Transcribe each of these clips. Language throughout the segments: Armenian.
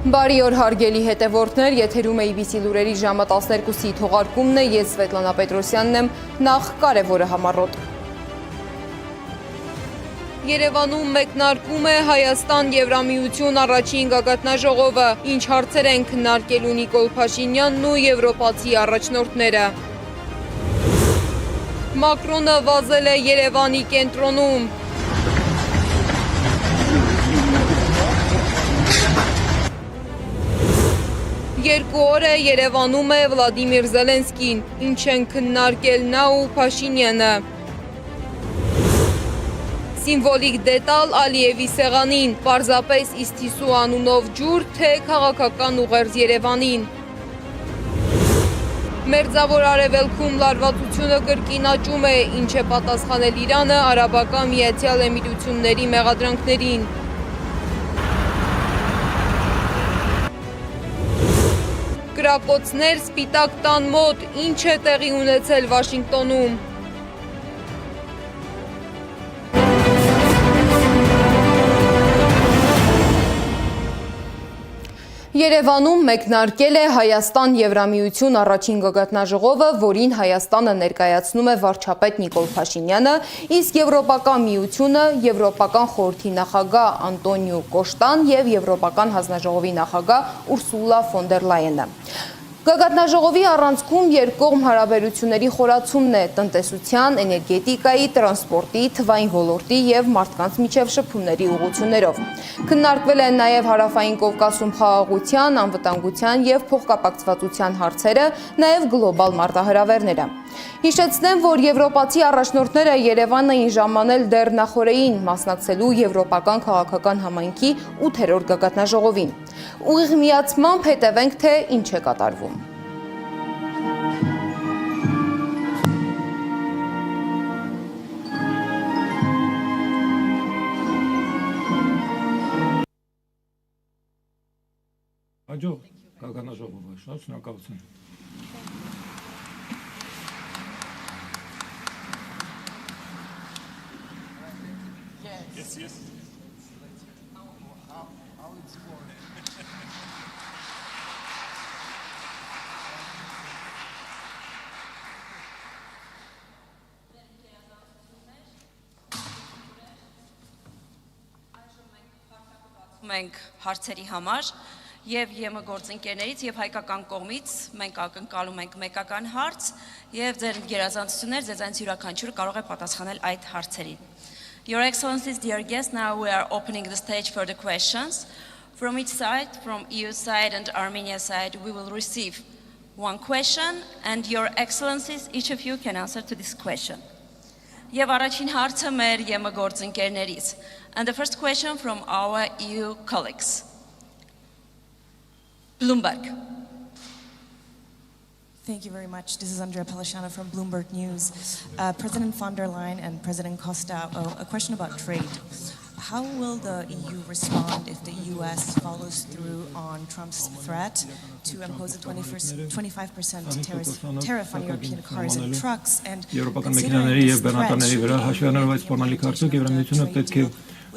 Բարի օր հարգելի հետևորդներ, եթերում է IBC լուրերի ժամը 12-ի թողարկումն է, ես Սվետլանա Պետրոսյանն եմ, նախ կարևորը համառոտ։ Երևանում մեկնարկում է Հայաստան-Եվրամիություն առաջին գագաթնաժողովը, ինչ հարցեր են քննարկելու Նիկոլ Փաշինյանն ու եվրոպացի առաջնորդները։ Մակրոնը վազել է Երևանի կենտրոնում։ Երկու օր է Երևանում է Վլադիմիր Զելենսկին, ինչ են քննարկել նա ու Փաշինյանը։ Սիմվոլիկ դետալ Ալիևի սեղանին, պարզապես Իսթիսու անունով ջուր, թե քաղաքական ուղերձ Երևանին։ Մերձավոր Արևելքում լարվածությունը կրկին աճում է, ինչ է պատասխանել Իրանը Արաբական Միացյալ Էմիրությունների մեղադրանքներին։ Կրակոցներ Սպիտակ տան մոտ, ինչ է տեղի ունեցել Վաշինգտոնում։ Երևանում մեկնարկել է Հայաստան-Եվրամիություն առաջին գագաթնաժողովը, որին Հայաստանը ներկայացնում է վարչապետ Նիկոլ Փաշինյանը, իսկ Եվրոպական միությունը Եվրոպական խորհրդի նախագահ Անտոնիո Կոշտան և Եվրոպական հանձնաժողովի նախագահ Ուրսուլա ֆոն դեր Լայենը։ Գագաթնաժողովի առանցքում երկկողմ հարաբերությունների խորացումն է տնտեսության, էներգետիկայի, տրանսպորտի, թվային ոլորտի և մարդկանց միջև շփումների ուղղություններով։ Քննարկվել են նաև Հարավային Կովկասում խաղաղության, անվտանգության և փոխկապակցվածության հարցերը, նաև գլոբալ մարտահրավերները։ Հիշեցնեմ, որ եվրոպացի առաջնորդները Երևան էին ժամանել դեռ նախօրեին մասնակցելու Եվրոպական քաղաքական համայնքի 8-րդ գագաթնաժողովին։ Ուղիղ միացմամբ հետևենք, թե ինչ է կատարվում։ Հաջող գագաթնաժողովը, շատ շնորհակալություն։ Yes. Մենք հարցերի համար եւ ԵՄ գործընկերներից եւ հայկական կողմից մենք ակնկալում ենք մեկական հարց եւ ձեր գերազանցություններ ձեզանից յուրաքանչյուրը կարող է պատասխանել այդ հարցերին։ Your Excellencies, dear guests, now we are opening the stage for the questions. From each side, from EU side and Armenia side, we will receive one question and Your Excellencies, each of you can answer to this question. Եվ առաջին հարցը մեր ԵՄ գործընկերներից. And the first question from our EU colleagues. Bloomberg. Thank you very much. This is Andrea Pelishano from Bloomberg News. President von der Leyen and President Costa, a question about trade. How will the EU respond if the US follows through on Trump's threat to impose a 25% tariff on European cars and trucks? And considering this threat,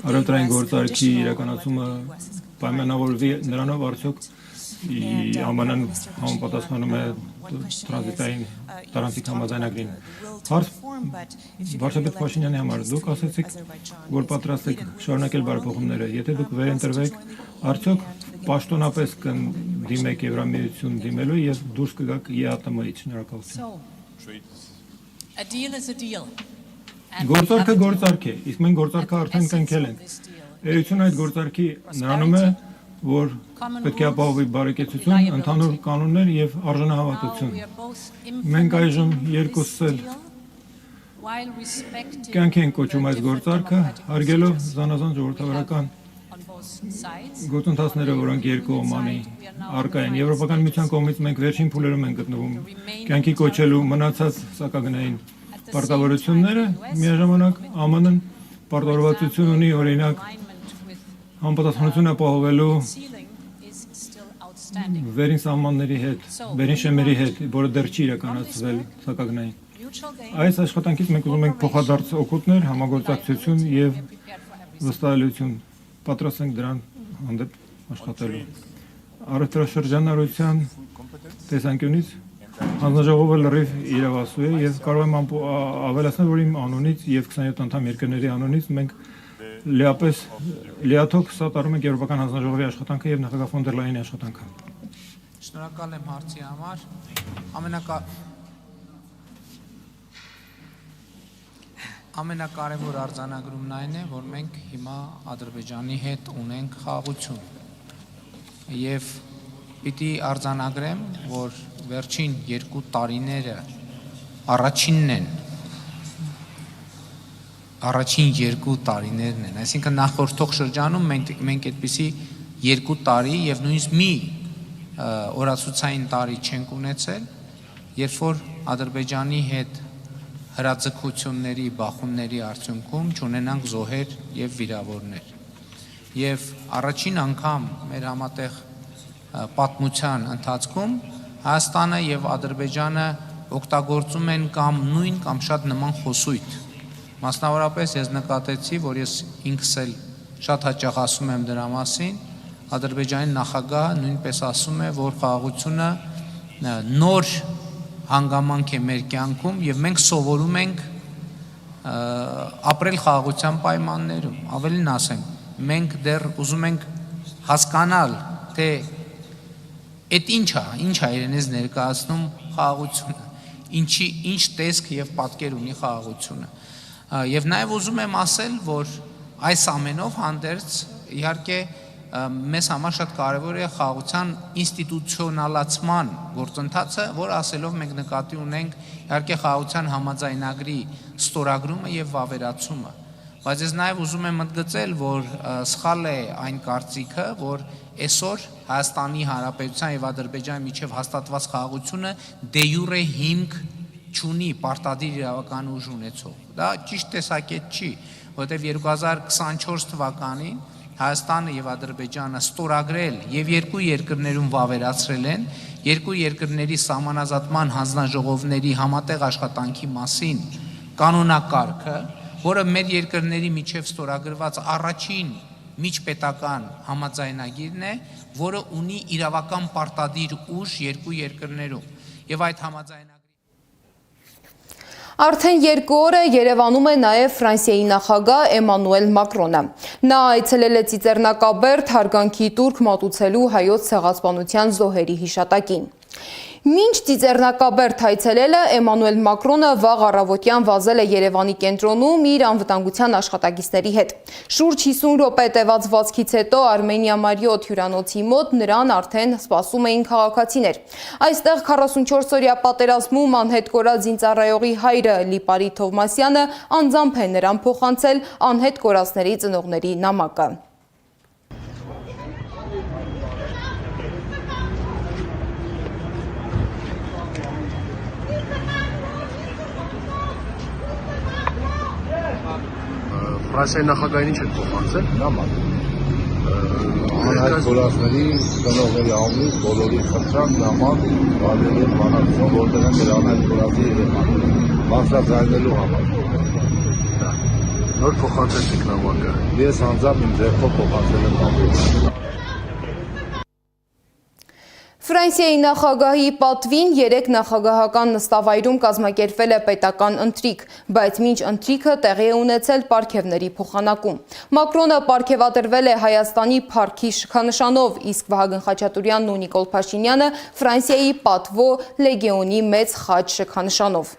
Արևտրային գործարքի իրականացումը պայմանավորվի նրանով արդյոք ԱՄՆ-ն համապատասխանում է տրանզիտային տարանցիկ համաձայնագրին։ Վարչապետ Փաշինյանի համար դուք ասացիք, որ պատրաստ եք շարունակել բարեփոխումները, եթե դուք վերընտրվեք, արդյոք պաշտոնապես կդիմեք Եվրամիություն դիմելու եւ դուրս կգաք ԵԱՏՄ-ից։ Շնորհակալություն։ A deal is a deal. Գործարքը գործարք է, իսկ մենք գործարքը արդեն կնքել ենք։ Էությունը այդ գործարքի նրանում է, որ պետք է ապահովի բարեկեցություն, ընդհանուր կանոններ եւ արժանահավատություն։ Մենք այժմ երկուսս էլ կյանք ենք կոչում այս գործարքը, հարգելով զանազան ժողովրդավարական գործընթացները, որոնք երկու օմանի առկա են։ Եվրոպական միության կողմից մենք վերջին փուլերում ենք գտնվում կյանքի կոչելու մնացած սակագնային պարտավորությունները, միաժամանակ ԱՄՆ-ն պարտավորվածություն ունի օրինակ համապատասխանություն ապահովելու վերին սահմանների հետ, վերին շեմերի հետ, որը դեռ չի իրականացվել սակագնային։ Այս աշխատանքից մենք ուզում ենք փոխադարձ օգուտներ, համագործակցություն եւ վստահելիություն, պատրաստ ենք դրան հանդեպ աշխատելու։ առևտրաշրջանառության տեսանկյունից հանձնաժողովը լրիվ իրավասու է եւ կարող եմ ավելացնել, որ իմ անունից եւ 27 անդամ երկրների անունից մենք լիաթոք սատարում ենք Եվրոպական հանձնաժողովի աշխատանքը եւ նախագահ ֆոն դեր Լայենի աշխատանքը։ Շնորհակալ եմ հարցի համար։ Ամենակարևոր արձանագրումն այն է, որ մենք հիմա Ադրբեջանի հետ ունենք խաղաղություն։ Եվ պիտի արձանագրեմ, որ վերջին 2 տարիները առաջին 2 տարիներն են, այսինքն նախորդող շրջանում մենք այդպիսի 2 տարի եւ նույնիսկ մի օրացուցային տարի չենք ունեցել, երբ որ Ադրբեջանի հետ հրաձգությունների, բախումների արդյունքում չունենանք զոհեր եւ վիրավորներ։ Եվ առաջին անգամ մեր համատեղ պատմության ընթացքում Հայաստանը եւ Ադրբեջանը օգտագործում են կամ նույն կամ շատ նման խոսույթ։ Մասնավորապես ես նկատեցի, որ ես ինքս էլ շատ հաճախ ասում եմ դրա մասին, Ադրբեջանի նախագահը նույնպես ասում է, որ խաղաղությունը նոր հանգամանք է մեր կյանքում եւ մենք սովորում ենք ապրել խաղաղության պայմաններում։ Ավելին ասեմ, մենք դեռ ուզում ենք հասկանալ, թե այդ ինչ է իրենից ներկայացնում խաղաղությունը, ինչ տեսք եւ պատկեր ունի խաղաղությունը։ Եվ նաև ուզում եմ ասել, որ այս ամենով հանդերձ իհարկե մեզ համար շատ կարևոր է խաղաղության ինստիտուցիոնալացման գործընթացը, որ ասելով մենք նկատի ունենք իհարկե խաղաղության համաձայնագրի ստորագրումը եւ վավերացումը։ Բայց ես նաև ուզում եմ ընդգծել, որ սխալ է այն կարծիքը, որ այսօր Հայաստանի Հանրապետության եւ Ադրբեջանի միջև հաստատված խաղաղությունը դե յուրե հիմք չունի պարտադիր իրավական ուժ ունեցող։ Դա ճիշտ տեսակետ չի, որովհետև 2024 թվականին Հայաստանը եւ Ադրբեջանը ստորագրել եւ 2 երկրներում վավերացրել են 2 երկրների սահմանազատման հանձնաժողովների համատեղ աշխատանքի մասին կանոնակարգը, որը մեր երկրների միջև ստորագրված առաջին միջպետական համաձայնագիրն է, որը ունի իրավական պարտադիր ուժ 2 երկրներում եւ այդ համաձայնագիրը Արդեն 2 օր է Երևանում է նաև Ֆրանսիայի նախագահ Էմանուել Մակրոնը։ Նա այցելել է Ծիծեռնակաբերդ հարգանքի տուրք մատուցելու հայոց ցեղասպանության զոհերի հիշատակին։ Մինչ Ծիծեռնակաբերդ այցելելը Էմանուել Մակրոնը վաղ առավոտյան վազել է Երևանի կենտրոնում իր անվտանգության աշխատակիցների հետ։ Շուրջ 50 րոպե տևած վազքից հետո Արմենիա Մարիոթ հյուրանոցի մոտ նրան արդեն սպասում էին քաղաքացիներ։ Այստեղ 44-օրյա պատերազմում անհետ կորած զինծառայողի հայրը Լիպարի Թովմասյանը անձամբ է նրան փոխանցել անհետ կորածների ծնողների նամակը։ Ֆրանսիայի նախագահին ինչ եք փոխանցել նամակ։ Անհայտ կորածների ծնողների անունից բոլորի խնդրան նամակ վարել են բանակցում, որտեղ են դրա անհայտ կորածի երեխաները բարձրացնելու համար։ Նոր փոխանցեցիք նամակը։ Ես անձամբ իմ ձեռքով փոխանցել եմ նամակը։ Ֆրանսիայի նախագահի պատվին 3 նախագահական նստավայրում կազմակերպվել է պետական ընթրիք, բայց մինչ ընթրիքը տեղի է ունեցել պարգևների փոխանակում։ Մակրոնը պարգևատրվել է Հայաստանի փառքի շքանշանով, իսկ Վահագն Խաչատուրյանն ու Նիկոլ Փաշինյանը Ֆրանսիայի պատվո լեգիոնի մեծ խաչ շքանշանով։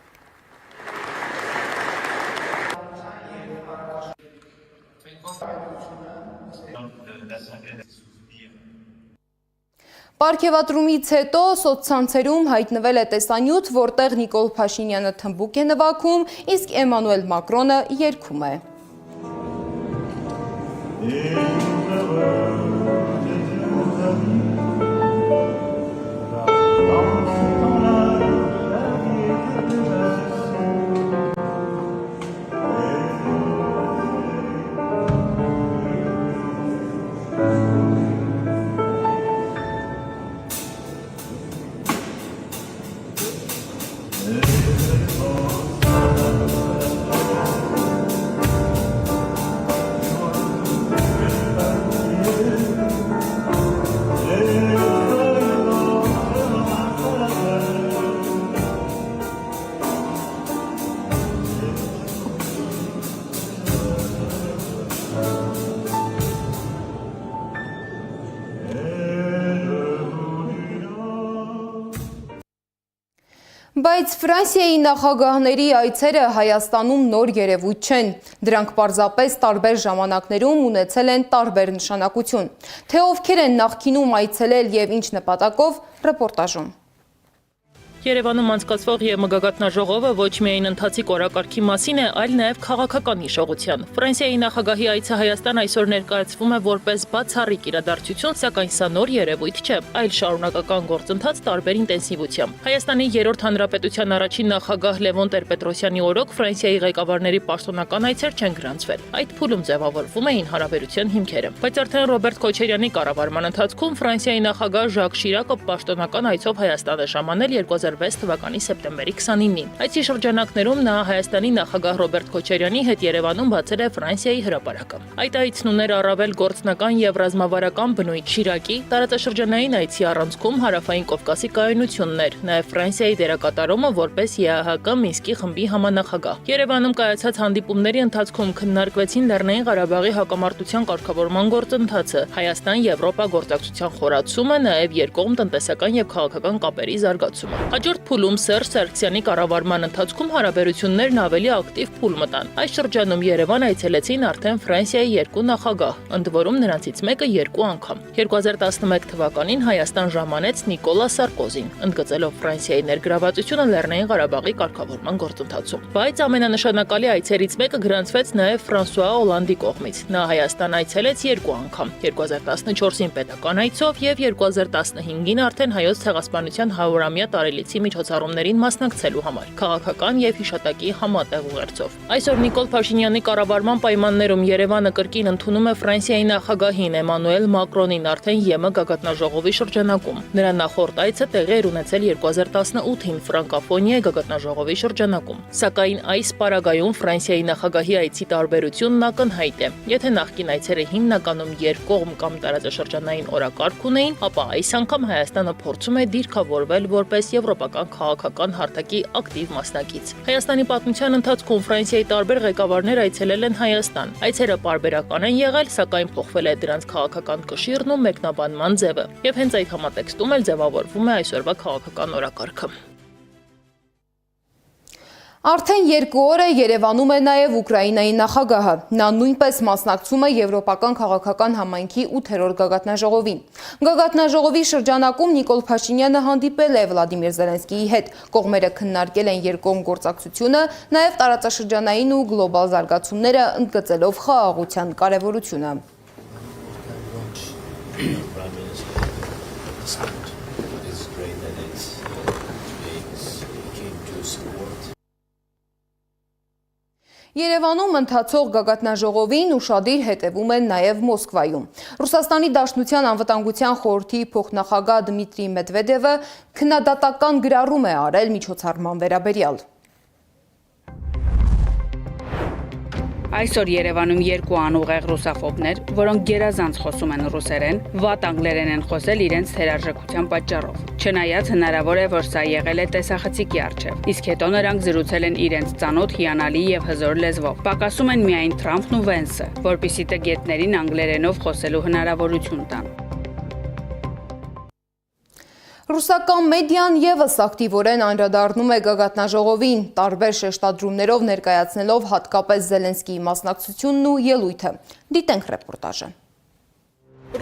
Պարգևատրումից հետո սոցցանցերում հայտնվել է տեսանյութ, որտեղ Նիկոլ Փաշինյանը թմբուկ է նվագում, իսկ Էմանուել Մակրոնը երգում է։ Բայց Ֆրանսիայի նախագահների այցերը Հայաստանում նոր երևույթ չեն։ Դրանք պարզապես տարբեր ժամանակներում ունեցել են տարբեր նշանակություն։ Թե ովքեր են նախկինում այցելել եւ ինչ նպատակով, ռեպորտաժում։ Երևանում անցկացվող և մգագաթնաժողովը ոչ միայն ընթացիկ օրակարգի մասին է, այլ նաև քաղաքական հիշողության։ Ֆրանսիայի նախագահի այցը Հայաստան այսօր ներկայացվում է որպես բացառիկ իրադարձություն, սակայն սա նոր երևույթ չէ, այլ շարունակական գործընթաց տարբեր ինտենսիվությամբ։ Հայաստանի երրորդ հանրապետության առաջին նախագահ Լևոն Տեր-Պետրոսյանի օրոք Ֆրանսիայի ղեկավարների պաշտոնական այցեր չեն գրանցվել։ Այդ փուլում ձևավորվում էին հարաբերության հիմքերը։ Բայց արդեն Ռոբերտ Քոչարյանի կառավարման ընթացքում Ֆրանսիայի նախագահ Ժակ Շիրակը պաշտոնական այցով Հայաստան է ժամանել 2006 թվականի սեպտեմբերի 29-ին։ Այցի շրջանակներում նա Հայաստանի նախագահ Ռոբերտ Քոչարյանի հետ Երևանում բացել է Ֆրանսիայի հրապարակը։ Այդ այցն ուներ առավել գործնական եւ ռազմավարական բնույթ Շիրակի տարածաշրջանային այցի առանցքում Հարավային Կովկասի կայունություններ, նաեւ Ֆրանսիայի դերակատարումը որպես ԵԱՀԿ Մինսկի խմբի համանախագահ։ Երևանում կայացած հանդիպումների ընթացքում քննարկվեցին Լեռնային Ղարաբաղի հակամարտության կարգավորման գործընթացը, Հայաստան-Եվրոպա գործակցության խորացումը, նաեւ երկկողմ տնտեսական եւ քաղաքական կապերի զարգացումը։ Հաջորդ փուլում Սերժ Սարգսյանի կառավարման ընթացքում հարաբերություններն ավելի ակտիվ փուլ մտան։ Այս շրջանում Երևան այցելեցին արդեն Ֆրանսիայի երկու նախագահ, ընդ որում նրանցից մեկը երկու անգամ։ 2011 թվականին Հայաստան ժամանեց Նիկոլա Սարկոզին, ընդգծելով Ֆրանսիայի ներգրավվածությունը Լեռնային Ղարաբաղի կարգավորման գործընթացում։ Բայց ամենանշանակալի այցերից մեկը գրանցվեց նաև Ֆրանսուଆ Օլանդի կողմից։ Նա Հայաստան այցելեց երկու անգամ՝ 2014-ին պետական այցով եւ 2015-ին արդեն հայոց ցեղասպանության 100-ամյա տարելիցի միջոցառումներին մասնակցելու համար, քաղաքական եւ հիշատակի համատեղ ուղերձով։ Այսօր Նիկոլ Փաշինյանի կառավարման պայմաններում Երևանը կրկին ընդունում է Ֆրանսիայի նախագահին Էմանուել Մակրոնին արդեն ԵՄ գագաթնաժողովի շրջանակում։ Նրա նախորդ այցը տեղի էր ունեցել 2018-ին Ֆրանկաֆոնիա գագաթնաժողովի շրջանակում։ Սակայն այս պարագայում Ֆրանսիայի նախագահի այցի տարբերությունն ակնհայտ է։ Եթե նախկին այցերը հիմնականում երկկողմ կամ տարածաշրջանային օրակարգ ունեին, ապա այս անգամ Հայաստանը փորձում է դիրքավորվել որպես եվրոպական քաղաքական հարթակի ակտիվ մասնակից։ Հայաստանի պատմության ընթացքում Ֆրանսիայի տարբեր ղեկավարներ այցելել են Հայաստան։ Այցերը պարբերական են եղել, սակայն փոխվել է դրանց քաղաքական կշիռն ու մեկնաբանման ձևը։ Եվ հենց այդ համատեքստում էլ ձևավորվում է այսօրվա քաղաքական օրակարգը։ Արդեն 2 օր է Երևանում է նաև Ուկրաինայի նախագահը։ Նա նույնպես մասնակցում է Եվրոպական քաղաքական համայնքի 8-րդ գագաթնաժողովին։ Գագաթնաժողովի շրջանակում Նիկոլ Փաշինյանը հանդիպել է Վլադիմիր Զելենսկիի հետ։ Կողմերը քննարկել են երկկողմ գործակցությունը, նաև տարածաշրջանային ու գլոբալ զարգացումները, ընդգծելով խաղաղության կարևորությունը։ Երևանում ընթացող գագաթնաժողովին ուշադիր հետևում են նաև Մոսկվայում։ Ռուսաստանի Դաշնության անվտանգության խորհրդի փոխնախագահ Դմիտրի Մեդվեդևը քննադատական գրառում է արել միջոցառման վերաբերյալ։ Այսօր Երևանում երկու անուղեղ ռուսաֆոբներ, որոնք գերազանց խոսում են ռուսերեն, վատ անգլերեն են խոսել իրենց թերարժեքության պատճառով։ Չնայած հնարավոր է, որ սա եղել է տեսախցիկի առջև, իսկ հետո նրանք զրուցել են իրենց ծանոթ, հիանալի եւ հզոր լեզվով։ Պակասում են միայն Թրամփն ու Վենսը, որպիսի տգետներին անգլերենով խոսելու հնարավորություն տան։ Ռուսական մեդիան ևս ակտիվորեն անդրադառնում է գագաթնաժողովին, տարբեր շեշտադրումներով ներկայացնելով հատկապես Զելենսկիի մասնակցությունն ու ելույթը։ Դիտենք ռեպորտաժը։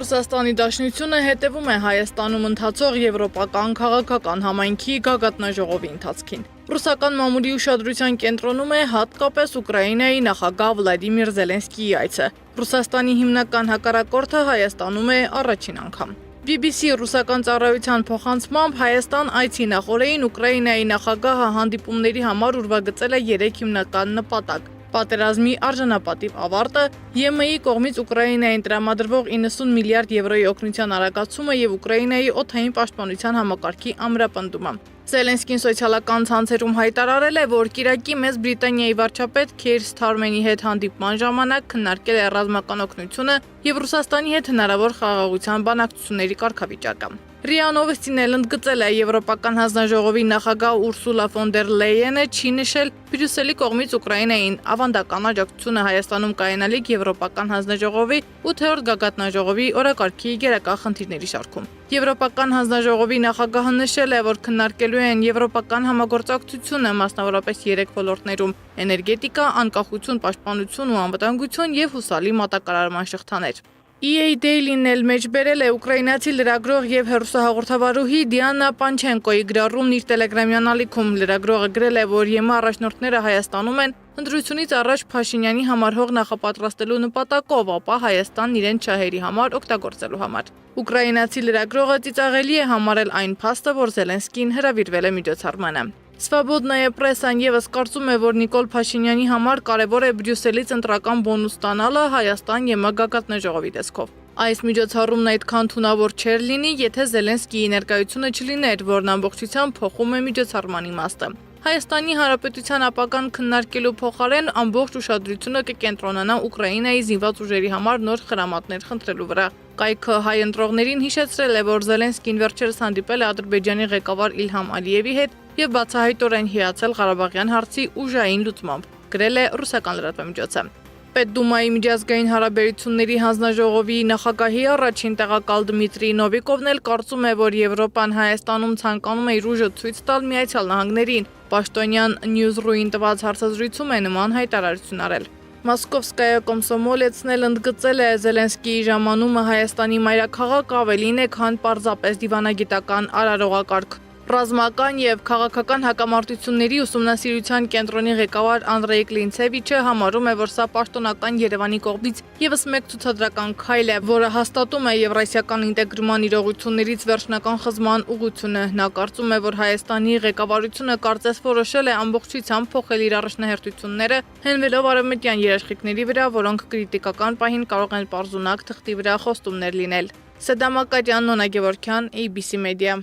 Ռուսաստանի Դաշնությունը հետևում է Հայաստանում ընթացող Եվրոպական քաղաքական համայնքի գագաթնաժողովի ընթացքին։ Ռուսական մամուլի ուշադրության կենտրոնում է հատկապես Ուկրաինայի նախագահ Վլադիմիր Զելենսկիի այցը։ Ռուսաստանի հիմնական հակառակորդը Հայաստանում է առաջին անգամ։ BBC ռուսական ծառայության փոխանցմամբ Հայաստան այցի նախօրեին Ուկրաինայի նախագահը հանդիպումների համար ուրվագծել է 3 հիմնական նպատակ։ Պատերազմի արժանապատիվ ավարտը, ԵՄ-ի կողմից Ուկրաինային տրամադրվող 90 միլիարդ եվրոյի օգնության արագացումը եւ Ուկրաինայի օդային պաշտպանության համակարգի ամրապնդումը։ Զելենսկին սոցիալական ցանցերում հայտարարել է, որ Կիրակի Մեծ Բրիտանիայի վարչապետ Քեյր Սթարմենի հետ հանդիպման ժամանակ քննարկել է ռազմական օգնությունը եւ Ռուսաստանի հետ հնարավոր խաղաղության բանակցությունների կարգավիճակը։ ՌԻԱ Նովոստին էլ ընդգծել է Եվրոպական հանձնաժողովի նախագահ Ուրսուլա ֆոն դեր Լեյենը չի նշել Բրյուսելի կողմից Ուկրաինային ավանդական աջակցությունը Հայաստանում կայանալիք Եվրոպական հանձնաժողովի 8-րդ գագաթնաժողովի օրակարգի գերակա խնդիրների շարքում։ Եվրոպական հանձնաժողովի նախագահը նշել է, որ քննարկելու են եվրոպական համագործակցությունը մասնավորապես 3 ոլորտներում՝ էներգետիկա, անկախություն, պաշտպանություն ու անվտանգություն եւ հուսալի մատակարարման շղթաներ։ EA Daily-ն էլ մեջբերել է ուկրաինացի լրագրող եւ հեռուստահաղորդավարուհի Դիանա Պանչենկոյի գրառումն իր տելեգրամյան ալիքում։ Լրագրողը գրել է, որ ԵՄ առաջնորդները Հայաստանում են ընտրությունից առաջ Փաշինյանի համար հող նախապատրաստելու նպատակով, ապա Հայաստանն իրենց շահերի համար օգտագործելու համար։ Ուկրաինացի լրագրողը ծիծաղելի է համարել այն փաստը, որ Զելենսկին հրավիրվել է միջոցառմանը։ Svobodnaya Press-ն եւս կարծում է, որ Նիկոլ Փաշինյանի համար կարևոր է Բրյուսելից ընտրական բոնուս ստանալը Հայաստան-ԵՄ գագաթնաժողովի տեսքով։ Այս միջոցառումն այդքան թունավոր չէր լինի, եթե Զելենսկիի ներկայությունը չլիներ, որն ամբողջությամբ փոխում է միջոցառման իմաստը։ Հայաստանի Հանրապետության ապագան քննարկելու փոխարեն ամբողջ ուշադրությունը կկենտրոնանա Ուկրաինայի զինված ուժերի համար նոր խրամատներ խնդրելու վրա։ Կայքը հայ ընտրողներին հիշեցրել է, որ Զելենսկին վերջերս հանդիպել է Ադրբեջանի ղեկավար Իլհամ Ալիևի հետ եւ բացահայտորեն հիացել Ղարաբաղյան հարցի ուժային լուծմամբ, գրել է ռուսական լրատվամիջոցը։ Պետդումայի միջազգային հարաբերությունների հանձնաժողովի նախագահի առաջին տեղակալ Դմիտրի Նովիկովն էլ կարծում է, որ Եվրոպան Հայաստանում ցանկանում է իր ուժը ցույց տալ Միացյալ Նահանգներին։ Պաշտոնյան News.ru-ին տված հարցազրույցում է նման հայտարարություն արել։ Մոսկովսկայա Կոմսոմոլեցն էլ ընդգծել է Զելենսկիի ժամանումը Հայաստանի մայրաքաղաք ավելին է, քան պարզապես դիվանագիտական արարողակարգ։ Ռազմական եւ քաղաքական հակամարտությունների ուսումնասիրության կենտրոնի ղեկավար Անդրեյ Կլինցևիչը համարում է, որ սա պաշտոնական Երևանի կողմից եւս մեկ ցուցադրական քայլ է, որը հաստատում է եվրասիական ինտեգրման իրողություններից վերջնական խզման ուղղությունը։ Նա կարծում է, որ Հայաստանի ղեկավարությունը կարծես որոշել է ամբողջությամբ փոխել իր առաջնահերթությունները, հենվելով արևմտյան երաշխիքների վրա, որոնք կրիտիկական պահին կարող են պարզունակ թղթի վրա խոստումներ լինել։ Սեդամ Ակաջյան, Նոնա Գևորգյան, ABC Media։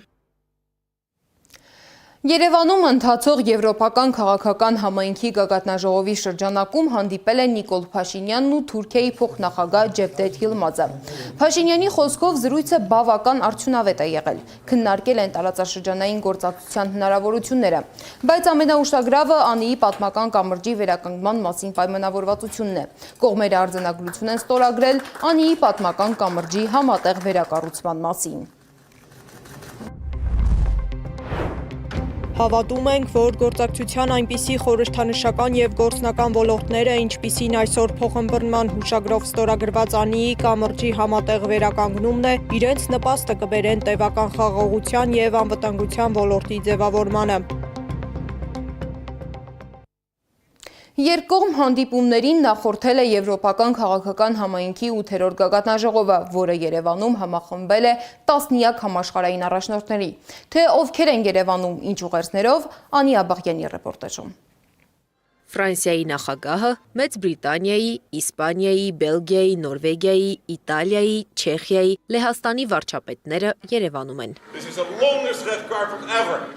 Երևանում ընթացող Եվրոպական քաղաքական համայնքի գագաթնաժողովի շրջանակում հանդիպել են Նիկոլ Փաշինյանն ու Թուրքիայի փոխնախագահ Ջևդեթ Յիլմազը։ Փաշինյանի խոսքով զրույցը բավական արդյունավետ է եղել։ Քննարկել են տարածաշրջանային գործակցության հնարավորությունները, բայց ամենաուշագրավը ԱՆԻ-ի պատմական կամրջի վերականգնման մասին պայմանավորվածությունն է։ Կողմերը արձանագրություն են ստորագրել ԱՆԻ-ի պատմական կամրջի համատեղ վերակառուցման մասին։ Հավատում ենք, որ գործակցության այնպիսի խորհրդանշական եւ գործնական ոլորտները, ինչպիսին այսօր փոխըմբռնման հուշագրով ստորագրված ԱՆԻ-ի կամրջի համատեղ վերականգնումն է, իրենց նպաստը կբերեն տևական խաղաղության եւ անվտանգության ոլորտի ձևավորմանը։ Երկկողմ հանդիպումներին նախորդել է Եվրոպական քաղաքական համայնքի 8-րդ գագաթնաժողովը, որը Երևանում համախմբել է տասնյակ համաշխարհային առաջնորդների։ Թե ովքեր են Երևանում, ինչ ուղերձներով, Անի Աբաղյանի ռեպորտաժում։ Ֆրանսիայի նախագահը, Մեծ Բրիտանիայի, Իսպանիայի, Բելգիայի, Նորվեգիայի, Իտալիայի, Չեխիայի, Լեհաստանի վարչապետները Երևանում են։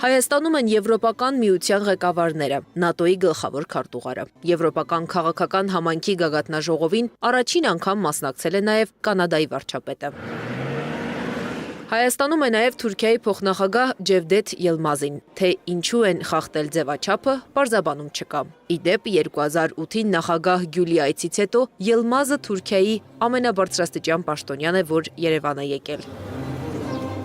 Հայաստանում են Եվրոպական միության ղեկավարները, ՆԱՏՕ-ի գլխավոր քարտուղարը։ Եվրոպական քաղաքական համայնքի գագաթնաժողովին առաջին անգամ մասնակցել է նաև Կանադայի վարչապետը։ Հայաստանում է նաև Թուրքիայի փոխնախագահ Ջևդեթ Յիլմազին, թե ինչու են խախտել ձևաչափը, պարզաբանում չկա։ Ի դեպ 2008-ին նախագահ Գյուլի այցից հետո Յիլմազը Թուրքիայի ամենաբարձրաստիճան պաշտոնյան է, որ Երևան է եկել։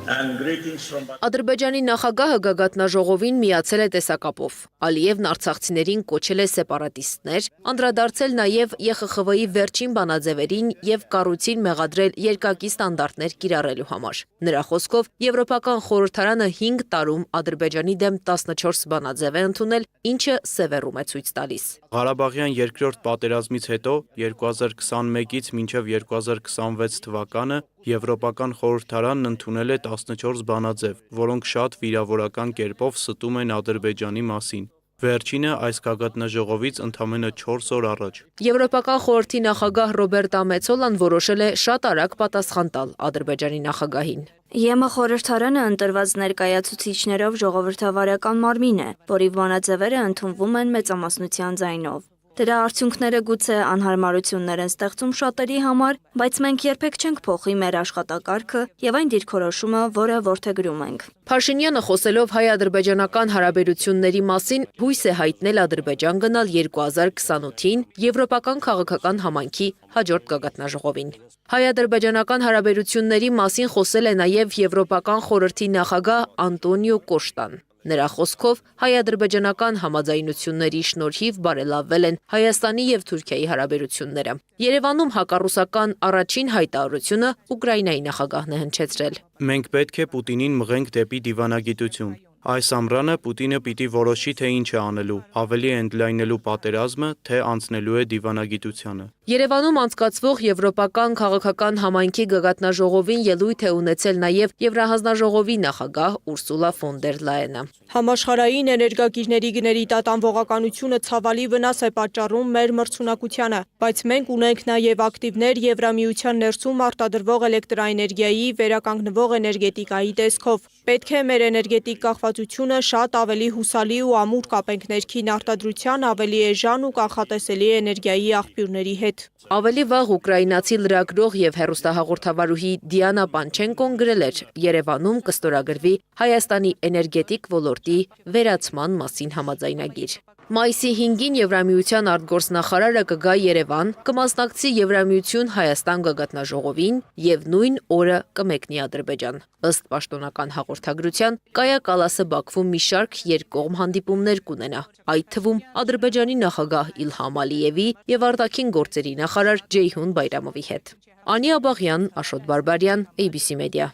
Ադրբեջանի նախագահը գագաթնաժողովին միացել է տեսակապով։ Ալիևն արցախցիներին կոչել է սեպարատիստներ, անդրադարձել նաև ԵԽԽՎ-ի վերջին բանաձևերին եւ կառույցին մեղադրել երկակի ստանդարտներ կիրառելու համար։ Նրա խոսքով Եվրոպական խորհրդարանը 5 տարում Ադրբեջանի դեմ 14 բանաձև է ընդունել, ինչը սևեռում է ցույց տալիս։ Ղարաբաղյան երկրորդ պատերազմից հետո 2021-ից մինչև 2026 թվականը Եվրոպական խորհրդարանն ընդունել է 14 բանաձև, որոնք շատ վիրավորական կերպով ստում են Ադրբեջանի մասին։ Վերջինը այս գագաթնաժողովից ընդամենը 4 օր առաջ։ Եվրոպական խորհրդի նախագահ Ռոբերտա Մեծոլան որոշել է շատ արագ պատասխան տալ Ադրբեջանի նախագահին։ ԵՄ խորհրդարանը ընտրված ներկայացուցիչներով ժողովրդավարական մարմին է, որի բանաձևերը ընդունվում են մեծամասնության ձայնով։ Դրա արդյունքները գուցե անհարմարություններ են ստեղծում շատերի համար, բայց մենք երբեք չենք փոխի մեր աշխատակարգը եւ այն դիրքորոշումը, որը որդեգրում ենք։ Փաշինյանը խոսելով հայ-ադրբեջանական հարաբերությունների մասին հույս է հայտնել Ադրբեջան գնալ 2028-ին Եվրոպական քաղաքական համայնքի հաջորդ գագաթնաժողովին։ Հայ-ադրբեջանական հարաբերությունների մասին խոսել է նաև Եվրոպական խորհրդի նախագահ Անտոնիո Կոշտան։ Նրա խոսքով հայ-ադրբեջանական համաձայնությունների շնորհիվ բարելավվել են Հայաստանի եւ Թուրքիայի հարաբերությունները։ Երևանում հակառուսական առաջին հայտարարությունը Ուկրաինայի նախագահն է հնչեցրել։ Մենք պետք է Պուտինին մղենք դեպի դիվանագիտություն։ Այս ամռանը Պուտինը պիտի որոշի, թե ինչ է անելու, ավելի է ընդլայնելու պատերազմը, թե անցնելու է դիվանագիտությանը։ Երևանում անցկացվող Եվրոպական քաղաքական համայնքի գագաթնաժողովին ելույթ է ունեցել նաև Եվրահանձնաժողովի նախագահ Ուրսուլա ֆոն դեր Լայենը։ Համաշխարհային էներգակիրների գների տատանվողականությունը ցավալի վնաս է պատճառում մեր մրցունակությանը, բայց մենք ունենք նաև ակտիվներ Եվրամիության ներսում արտադրվող էլեկտրաէներգիայի վերականգնվող էներգետիկայի տեսքով։ Պետք է մեր էներգետիկ կախվածությունը շատ ավելի հուսալի ու ամուր կապենք ներքին արտադրության ավելի էժան ու կանխատեսելի էներգիայի աղբյուրների հետ։ Ավելի վաղ ուկրաինացի լրագրող եւ հեռուստահաղորդավարուհի Դիանա Պանչենկոն գրել էր. Երևանում կստորագրվի Հայաստանի էներգետիկ ոլորտի վերացման մասին համաձայնագիր։ Մայիսի 5-ին Եվրամիության արտգործնախարարը կգա Երևան, կմասնակցի Եվրամիություն Հայաստան գագաթնաժողովին եւ նույն օրը կմեկնի Ադրբեջան։ Ըստ պաշտոնական հաղորդագրության, Կայա Կալասը Բաքվում մի շարք երկկողմ հանդիպումներ կունենա, այդ թվում Ադրբեջանի նախագահ Իլհամ Ալիևի եւ արտաքին գործերի նախարար Ջեյհուն Բայրամովի հետ։ Անի Աբաղյան, Աշոտ Բարբարյան, ABC Media։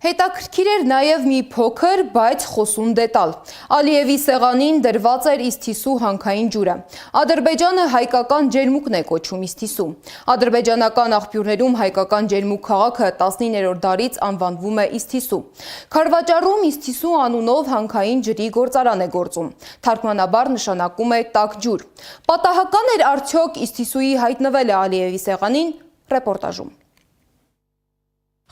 Հետաքրքիր էր նաև մի փոքր, բայց խոսուն դետալ։ Ալիևի սեղանին դրված էր Իսթիսու հանքային ջուրը։ Ադրբեջանը հայկական ջերմուկն է կոչում Իսթիսու։ Ադրբեջանական աղբյուրներում հայկական ջերմուկ քաղաքը 19-րդ դարից անվանվում է Իսթիսու։ Քարվաճառում Իսթիսու անունով հանքային ջրի գործարան է գործում։ Թարգմանաբար նշանակում է տաք ջուր։ Պատահական էր արդյոք Իսթիսուի հայտնվելը Ալիևի սեղանին, ռեպորտաժում։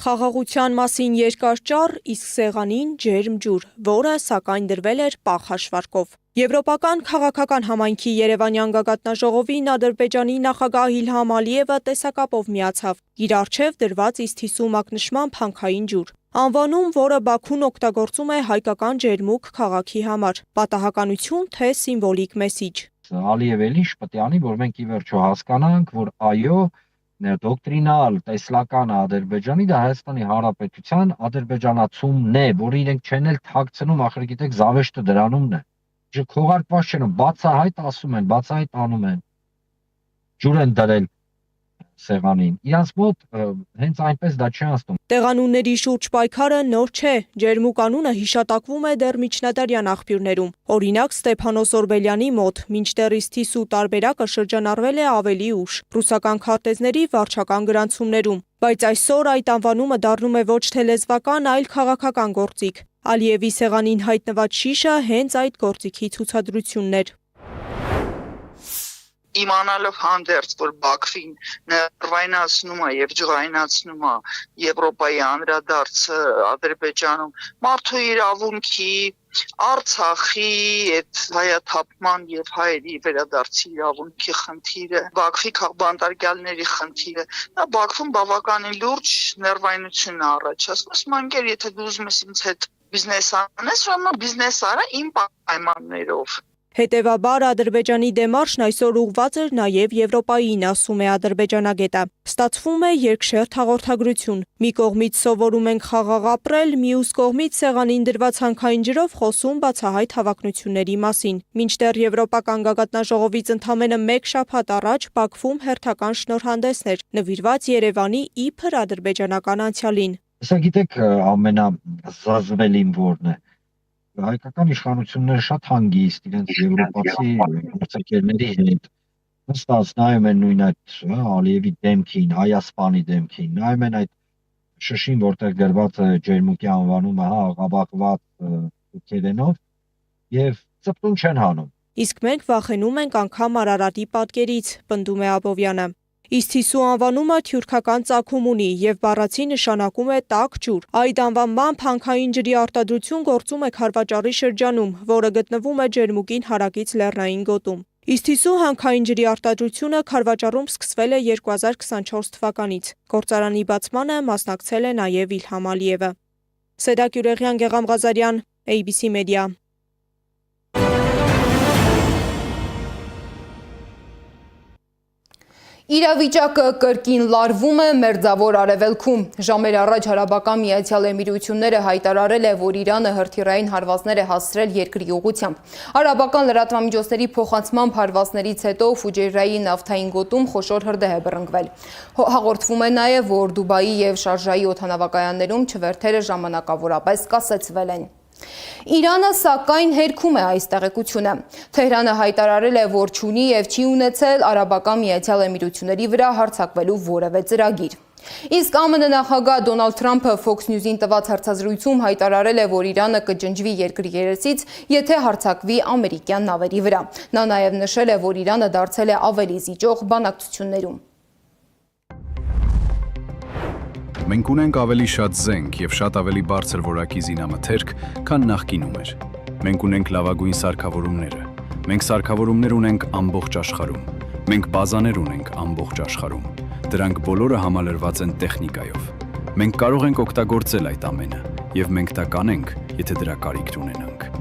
Խաղաղության մասին երկար ճառ, իսկ սեղանին ջերմ ջուր, որը սակայն դրվել էր պաղ հաշվարկով։ Եվրոպական քաղաքական համայնքի Երևանյան գագաթնաժողովին Ադրբեջանի նախագահ Իլհամ Ալիևը տեսակապով միացավ։ Իր առջև դրված Իսթիսու մակնշմամբ հանքային ջուր։ Անվանում, որը Բաքուն օգտագործում է հայկական ջերմուկ քաղաքի համար։ Պատահականություն, թե սիմվոլիկ մեսիջ։ Ալիևը ինչ պետք է անի, որ մենք ի վերջո հասկանանք, որ այո, դոկտրինալ տեսլական Ադրբեջանի դա Հայաստանի Հանրապետության ադրբեջանացումն է, որ իրենք չեն էլ թաքցնում, ախր գիտեք, զավեշտը դրանումն է։ Քողարկված չեն, բացահայտ ասում են, բացահայտ անում են։ Ջուր են դրել սեղանին։ Իրանց մոտ հենց այնպես դա չի անցնում։ Տեղանունների շուրջ պայքարը նոր չէ, ջերմուկ անունը հիշատակվում է դեռ միջնադարյան աղբյուրներում։ Օրինակ Ստեփանոս Օրբելյանի մոտ, մինչդեռ Իսթիսու տարբերակը շրջանառվել է ավելի ուշ, ռուսական քարտեզների վարչական գրանցումներում, բայց այսօր այդ անվանումը դառնում է ոչ թե լեզվական, այլ քաղաքական գործիք։ Ալիևի սեղանին հայտնված շիշը հենց այդ գործիքի ցուցադրությունն էր։ Իմանալով հանդերձ, որ Բաքվին ներվայնացնում է եւ ջղայնացնում է Եվրոպայի անդրադարձը Ադրբեջանում, մարդու իրավունքի, Արցախի այդ հայաթափման եւ հայերի վերադարձի իրավունքի խնդիրը, Բաքվի քաղբանտարկյալների խնդիրը, դա Բաքվում բավականին լուրջ ներվայնություն է առաջացնում։ Ասում եմ, եթե դու ուզում ես ինձ հետ բիզնես անես, ուրեմն բիզնես արա իմ պայմաններով։ Հետևաբար Ադրբեջանի դեմարշն այսօր ուղղված էր նաև Եվրոպային, ասում է ադրբեջանագետը։ Ստացվում է երկշերտ հաղորդագրություն։ Մի կողմից սովորում ենք խաղաղ ապրել, մյուս կողմից սեղանին դրված հանքային ջրով խոսում բացահայտ հավակնությունների մասին։ Մինչդեռ Եվրոպական գագաթնաժողովից ընդամենը 1 շաբաթ առաջ Բաքվում հերթական շնորհանդեսներ, նվիրված Երևանի իբր ադրբեջանական անցյալին։ Սա գիտեք ամենազազվելին որն է։ Հայկական իշխանությունները շատ հանգիստ իրենց եվրոպացի գործընկերների հետ նստած նայում են նույն այդ Ալիևի դեմքին, Հայաստանի դեմքին, նայում են այդ շշին, որտեղ գրված է ջերմուկի անվանումը, աղաբակված քերենով եւ ծպտուն չեն հանում։ Իսկ մենք վախենում ենք անգամ Արարատի պատկերից, պնդում է Աբովյանը։ Իսկ Թիսու անվանումը թյուրքական ծագում ունի եւ բառացի նշանակում է տաք ջուր։ Այդ անվանմամբ հանքային ջրի արտադրություն գործում է Քարվաճառի շրջանում, որը գտնվում է ջերմուկին հարակից լեռնային գոտում։ Իսկ Թիսու հանքային ջրի արտադրությունը Քարվաճառում սկսվել է 2024 թվականից։ Գործարանի բացմանը մասնակցել է նաեւ Իլհամ Ալիևը։ Սեդակ Յուրեղյան, Գեգամ Ղազարյան, ABC Media։ Իրավիճակը կրկին լարվում է Մերձավոր Արևելքում։ Ժամեր առաջ Արաբական Միացյալ Էմիրությունները հայտարարել է, որ Իրանը հրթիռային հարվածներ է հասցրել երկրի ուղղությամբ։ Արաբական լրատվամիջոցների փոխանցմամբ հարվածներից հետո Ֆուջեյրայի նավթային գոտում խոշոր հրդեհ է բռնկվել։ Հաղորդվում է նաև, որ Դուբայի եւ Շարժայի օդանավակայաններում չվերթերը ժամանակավորապես կասեցվել են։ Իրանը սակայն հերքում է այս տեղեկությունը։ Թեհրանը հայտարարել է, որ չունի եւ չի ունեցել Արաբական Միացյալ Էմիրությունների վրա հարձակվելու որևէ ծրագիր։ Իսկ ԱՄՆ նախագահ Դոնալդ Թրամփը Fox News-ին տված հարցազրույցում հայտարարել է, որ Իրանը կջնջվի երկրի երեսից, եթե հարձակվի ամերիկյան նավերի վրա։ Նա նաև նշել է, որ Իրանը դարձել է ավելի զիջող բանակցություններում։ Մենք ունենք ավելի շատ զենք եւ շատ ավելի բարձր որակի զինամթերք, քան նախկինում էր։ Մենք ունենք լավագույն սարքավորումները։ Մենք սարքավորումներ ունենք ամբողջ աշխարհում։ Մենք բազաներ ունենք ամբողջ աշխարհում։ Դրանք բոլորը համալրված են տեխնիկայով։ Մենք կարող ենք օգտագործել այդ ամենը, եւ մենք դա կանենք, եթե դրա կարիք ունենանք։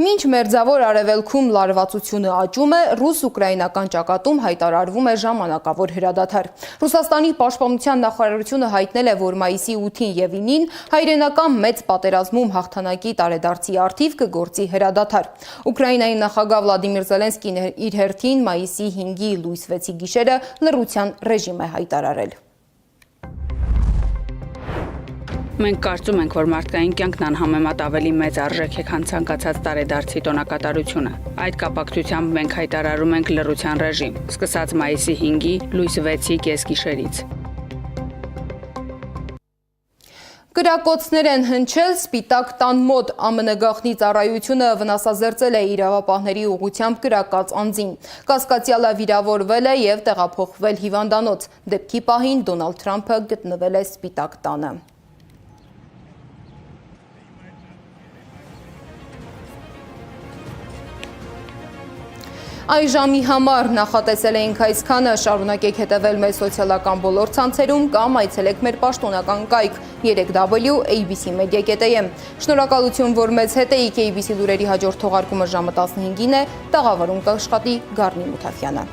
Մինչ Մերձավոր Արևելքում լարվածությունը աճում է, ռուս-ուկրաինական ճակատում հայտարարվում է ժամանակավոր հրադադար։ Ռուսաստանի պաշտպանության նախարարությունը հայտնել է, որ մայիսի 8-ին եւ 9-ին հայրենական մեծ պատերազմում հաղթանակի տարեդարձի առթիվ կգործի հրադադար։ Ուկրաինայի նախագահ Վլադիմիր Զելենսկին իր հերթին մայիսի 5-ի լույս 6-ի գիշերը լռության ռեժիմ է հայտարարել։ Մենք կարծում ենք, որ մարդկային կյանքն անհամեմատ ավելի մեծ արժեք է, քան ցանկացած տարեդարձի տոնակատարությունը։ Այդ կապակցությամբ մենք հայտարարում ենք լռության ռեժիմ, սկսած մայիսի 5-ի լույս 6-ի կեսգիշերից։ Կրակոցներ են հնչել Սպիտակ տան մոտ։ ԱՄՆ գաղտնի ծառայությունը վնասազերծել է իրավապահների ուղղությամբ կրակած անձին։ Կասկածյալը վիրավորվել է եւ տեղափոխվել հիվանդանոց։ Դեպքի պահին Դոնալդ Թրամփը գտնվել է Սպիտակ տանը։ Այս ժամի համար նախատեսել էինք այսքանը, շարունակեք հետևել մեր սոցիալական բոլոր ցանցերում կամ այցելեք մեր պաշտոնական կայք 3w.abcmedia.am։ Շնորհակալություն, որ մեզ հետ էիք։ ABC լուրերի հաջորդ թողարկումը ժամը 15-ին է, տաղավարում կաշխատի Գառնի Մութաֆյանը։